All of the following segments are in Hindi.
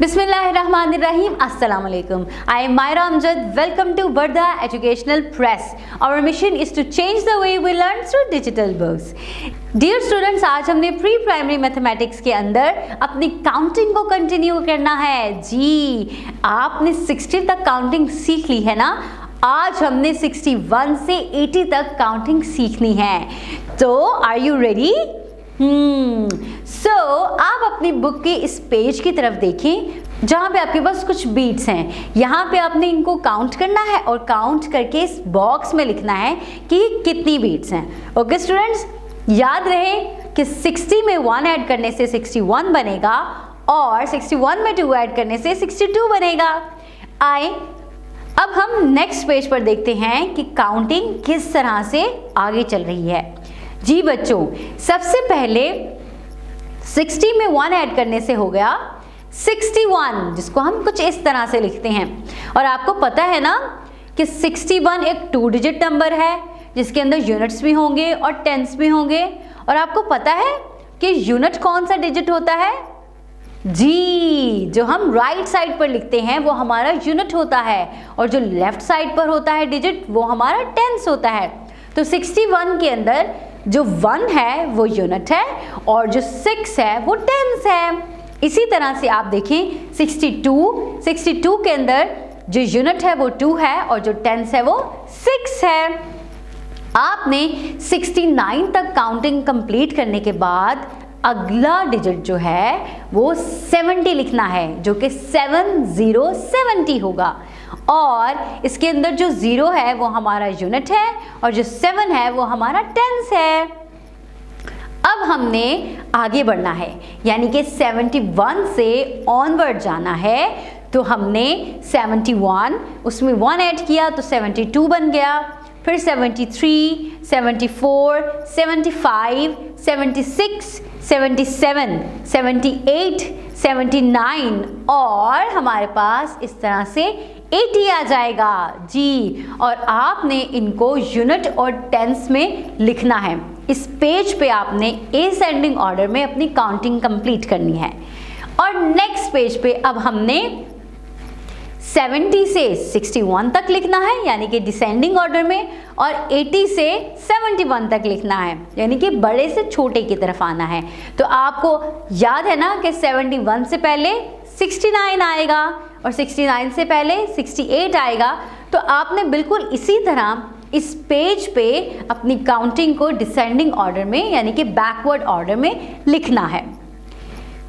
Bismillahirrahmanirrahim. Assalamu alaikum. I am Myra Amjad. Welcome to Varda Educational Press. Our mission is to change the way we learn through digital books. Dear students, आज हमने प्री प्राइमरी मैथमेटिक्स के अंदर अपनी काउंटिंग को कंटिन्यू करना है। जी, आपने 60 तक काउंटिंग सीख ली है ना। आज हमने 61 से 80 तक काउंटिंग सीखनी है। तो आर यू रेडी? आप अपनी बुक के इस पेज की तरफ देखें जहाँ पे आपके पास कुछ बीट्स हैं। यहाँ पे आपने इनको काउंट करना है और काउंट करके इस बॉक्स में लिखना है कि कितनी बीट्स हैं। ओके स्टूडेंट्स, याद रहे कि 60 में 1 ऐड करने से 61 बनेगा और 61 में 2 ऐड करने से 62 बनेगा। आए अब हम नेक्स्ट पेज पर देखते हैं कि काउंटिंग किस तरह से आगे चल रही है। जी बच्चों, सबसे पहले 60 में 1 ऐड करने से हो गया 61, जिसको हम कुछ इस तरह से लिखते हैं। और आपको पता है ना कि 61 एक 2 डिजिट नंबर है जिसके अंदर यूनिट्स भी होंगे और टेंस भी होंगे। और आपको पता है कि यूनिट कौन सा डिजिट होता है? जी, जो हम राइट साइड पर लिखते हैं वो हमारा यूनिट होता है और जो लेफ्ट साइड पर होता है डिजिट वो हमारा टेंस होता है। तो 61 के अंदर जो 1 है वो यूनिट है और जो 6 है वो टेंस है। इसी तरह से आप देखें 62 के अंदर जो यूनिट है वो 2 है और जो टेंस है वो 6 है। आपने 69 तक काउंटिंग कंप्लीट करने के बाद अगला डिजिट जो है वो 70 लिखना है, जो कि 70 होगा। और इसके अंदर जो 0 है वो हमारा यूनिट है और जो 7 है वो हमारा टेंस है। अब हमने आगे बढ़ना है, यानी कि 71 से ऑनवर्ड जाना है। तो हमने 71 उसमें 1 ऐड किया तो 72 बन गया। फिर 73, 74, 75, 76, 77, 78, 79 और हमारे पास इस तरह से 80 आ जाएगा। जी, और आपने इनको यूनिट और टेंस में लिखना है। इस पेज पे आपने असेंडिंग ऑर्डर में अपनी काउंटिंग कंप्लीट करनी है। और नेक्स्ट पेज पे अब हमने 70 से 61 तक लिखना है, यानी कि डिसेंडिंग ऑर्डर में, और 80 से 71 तक लिखना है, यानी कि बड़े से छोटे की तरफ आना है। तो आपको याद है ना कि 71 से पहले 69 आएगा और 69 से पहले 68 आएगा। तो आपने बिल्कुल इसी तरह इस पेज पे अपनी काउंटिंग को डिसेंडिंग ऑर्डर में, यानी कि बैकवर्ड ऑर्डर में लिखना है।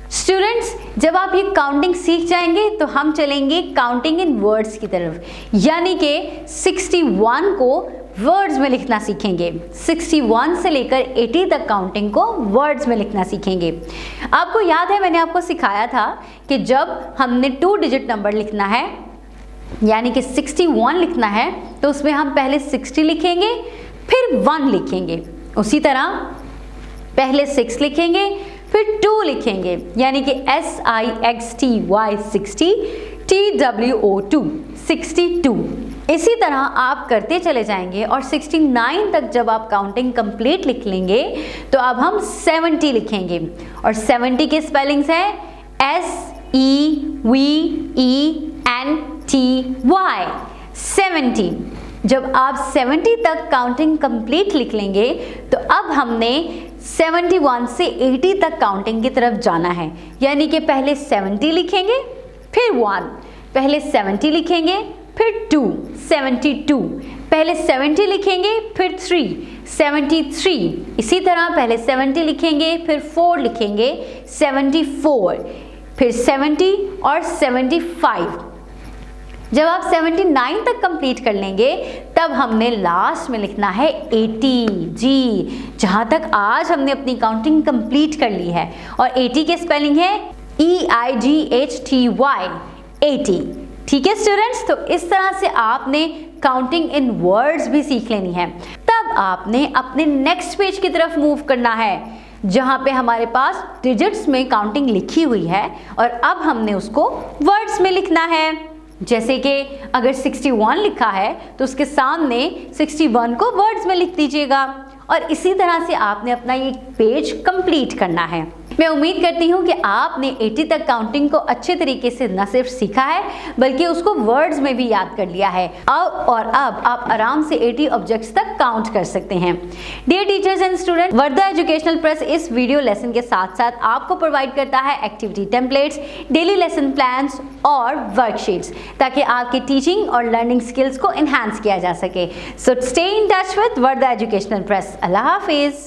स्टूडेंट्स, जब आप ये काउंटिंग सीख जाएंगे तो हम चलेंगे काउंटिंग इन वर्ड्स की तरफ, यानी कि 61 को वर्ड्स में लिखना सीखेंगे। 61 से लेकर 80 तक काउंटिंग को वर्ड्स में लिखना सीखेंगे। आपको याद है मैंने आपको सिखाया था कि जब हमने 2 डिजिट नंबर लिखना है, यानी कि 61 लिखना है, तो उसमें हम पहले 60 लिखेंगे फिर 1 लिखेंगे। उसी तरह पहले 6 लिखेंगे फिर 2 लिखेंगे, यानी कि SIXTY 60, TWO2 62। इसी तरह आप करते चले जाएंगे और 69 तक जब आप काउंटिंग कंप्लीट लिख लेंगे तो अब हम 70 लिखेंगे। और 70 के स्पेलिंग्स हैं SEVENTY 70। जब आप 70 तक काउंटिंग कंप्लीट लिख लेंगे तो अब हमने 71 से 80 तक काउंटिंग की तरफ जाना है, यानी कि पहले 70 लिखेंगे फिर 1, पहले 70 लिखेंगे फिर 2, 72, पहले 70 लिखेंगे फिर 3, 73। इसी तरह पहले 70 लिखेंगे फिर 4 लिखेंगे, 74, फिर 70 और 75। जब आप 79 तक कंप्लीट कर लेंगे तब हमने लास्ट में लिखना है 80। जी, जहाँ तक आज हमने अपनी काउंटिंग कंप्लीट कर ली है। और 80 के स्पेलिंग है EIGHTY 80। ठीक है स्टूडेंट्स, तो इस तरह से आपने काउंटिंग इन वर्ड्स भी सीख लेनी है। तब आपने अपने नेक्स्ट पेज की तरफ मूव करना है जहाँ पे हमारे पास डिजिट्स में काउंटिंग लिखी हुई है और अब हमने उसको वर्ड्स में लिखना है। जैसे कि अगर 61 लिखा है तो उसके सामने 61 को वर्ड्स में लिख दीजिएगा। और इसी तरह से आपने अपना ये पेज कंप्लीट करना है। मैं उम्मीद करती हूँ कि आपने 80 तक काउंटिंग को अच्छे तरीके से न सिर्फ सीखा है बल्कि उसको वर्ड्स में भी याद कर लिया है। अब आप आराम से 80 ऑब्जेक्ट्स तक काउंट कर सकते हैं। Dear teachers and student, Wardha educational press इस वीडियो लेसन के साथ साथ आपको प्रोवाइड करता है activity templates, daily lesson plans और वर्कशीट्स, ताकि आपकी टीचिंग और लर्निंग स्किल्स को एनहांस किया जा सके। So stay in touch with Wardha educational press. Allah Hafiz.